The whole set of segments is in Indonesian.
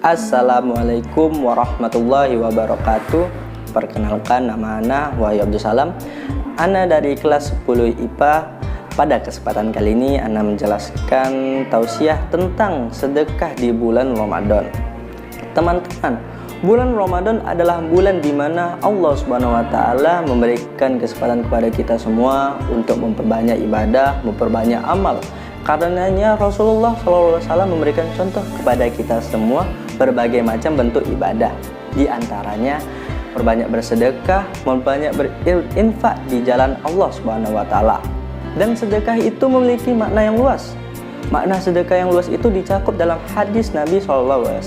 Assalamualaikum warahmatullahi wabarakatuh. Perkenalkan, nama Ana Wahyu Abdul Salam. Ana dari kelas 10 IPA. Pada kesempatan kali ini Ana menjelaskan tausiah tentang sedekah di bulan Ramadan. Teman-teman, bulan Ramadan adalah bulan di mana Allah Subhanahu wa taala memberikan kesempatan kepada kita semua untuk memperbanyak ibadah, memperbanyak amal. Karenanya Rasulullah SAW memberikan contoh kepada kita semua berbagai macam bentuk ibadah. Di antaranya perbanyak bersedekah, memperbanyak berinfak di jalan Allah Subhanahu wa taala. Dan sedekah itu memiliki makna yang luas. Makna sedekah yang luas itu dicakup dalam hadis Nabi SAW.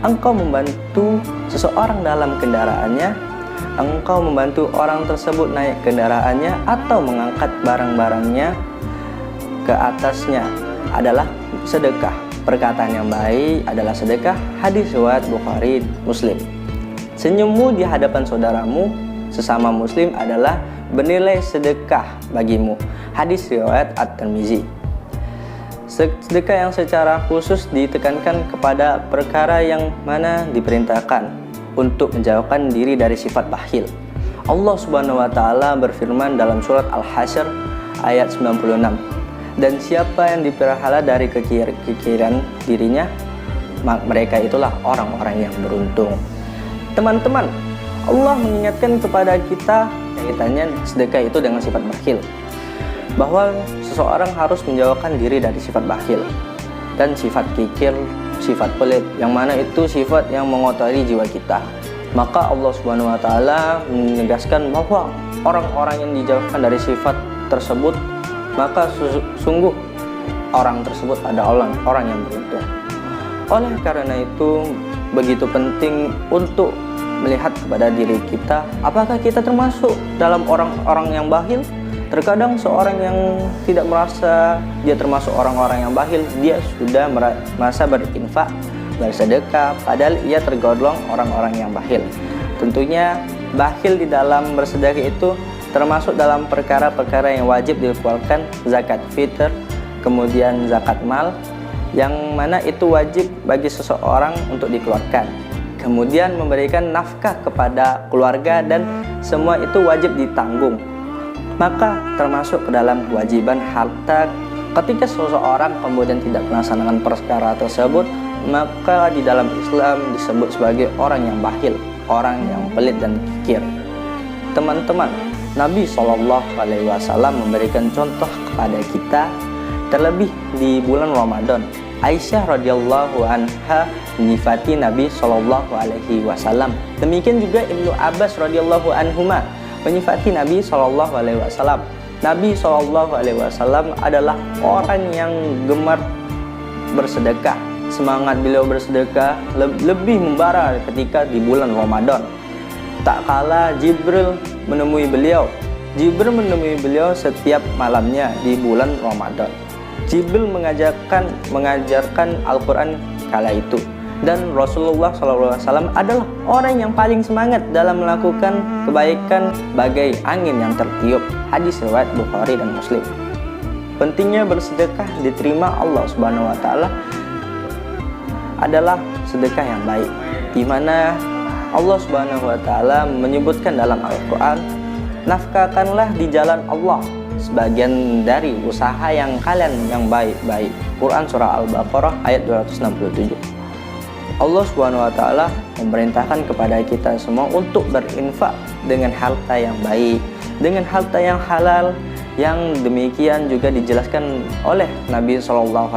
Engkau membantu seseorang dalam kendaraannya, engkau membantu orang tersebut naik kendaraannya atau mengangkat barang-barangnya ke atasnya adalah sedekah. Perkataan yang baik adalah sedekah. Hadis riwayat Bukhari Muslim. Senyummu di hadapan saudaramu sesama muslim adalah bernilai sedekah bagimu. Hadis riwayat At-Tirmizi. Sedekah yang secara khusus ditekankan kepada perkara yang mana diperintahkan untuk menjauhkan diri dari sifat bakhil. Allah Subhanahu wa taala berfirman dalam surat Al-Hasyr ayat 96. Dan siapa yang diperhala dari kekiran dirinya, mereka itulah orang-orang yang beruntung. Teman-teman, Allah mengingatkan kepada kita kaitannya sedekah itu dengan sifat bakhil, bahwa seseorang harus menjauhkan diri dari sifat bakhil dan sifat kikir, sifat pelit, yang mana itu sifat yang mengotori jiwa kita. Maka Allah Subhanahu wa taala menegaskan bahwa orang-orang yang dijauhkan dari sifat tersebut, maka sungguh orang tersebut adalah orang yang beruntung. Oleh karena itu begitu penting untuk melihat kepada diri kita, apakah kita termasuk dalam orang-orang yang bakhil? Terkadang seorang yang tidak merasa dia termasuk orang-orang yang bakhil, dia sudah merasa berinfak, bersedekah, padahal ia tergolong orang-orang yang bakhil. Tentunya bakhil di dalam bersedekah itu termasuk dalam perkara-perkara yang wajib dikeluarkan, zakat fitr, kemudian zakat mal, yang mana itu wajib bagi seseorang untuk dikeluarkan. Kemudian memberikan nafkah kepada keluarga, dan semua itu wajib ditanggung. Maka termasuk ke dalam kewajiban harta. Ketika seseorang kemudian tidak melaksanakan perkara tersebut, maka di dalam Islam disebut sebagai orang yang bakhil, orang yang pelit dan kikir. Teman-teman, Nabi SAW memberikan contoh kepada kita, terlebih di bulan Ramadan. Aisyah radhiyallahu anha menyifati Nabi SAW. Demikian juga Ibnu Abbas radhiyallahu anhuma menyifati Nabi SAW. Nabi SAW adalah orang yang gemar bersedekah. Semangat beliau bersedekah lebih membara ketika di bulan Ramadan. Tak kala Jibril menemui beliau. Jibril menemui beliau setiap malamnya di bulan Ramadan. Jibril mengajarkan Al-Quran kala itu. Dan Rasulullah SAW adalah orang yang paling semangat dalam melakukan kebaikan bagai angin yang tertiup. Hadis riwayat Bukhari dan Muslim. Pentingnya bersedekah diterima Allah Subhanahu wa taala adalah sedekah yang baik, di mana Allah Subhanahu wa taala menyebutkan dalam Al-Qur'an, nafkahkanlah di jalan Allah sebagian dari usaha yang kalian yang baik-baik. Quran surah Al-Baqarah ayat 267. Allah Subhanahu wa taala memerintahkan kepada kita semua untuk berinfak dengan harta yang baik, dengan harta yang halal. Yang demikian juga dijelaskan oleh Nabi SAW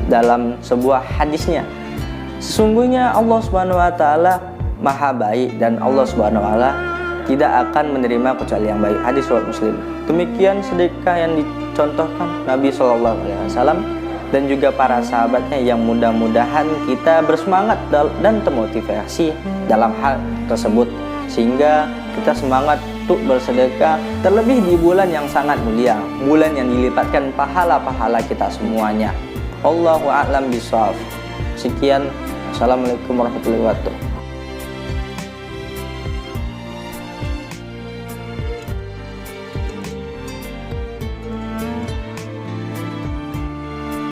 dalam sebuah hadisnya. Sesungguhnya Allah Subhanahu wa taala Maha baik, dan Allah Subhanahu wa taala tidak akan menerima kecuali yang baik. Hadis riwayat Muslim. Demikian sedekah yang dicontohkan Nabi SAW dan juga para sahabatnya, yang mudah-mudahan kita bersemangat dan termotivasi dalam hal tersebut, sehingga kita semangat untuk bersedekah, terlebih di bulan yang sangat mulia, bulan yang dilipatkan pahala-pahala kita semuanya. Allahu a'lam bishawab. Sekian. Assalamualaikum warahmatullahi wabarakatuh.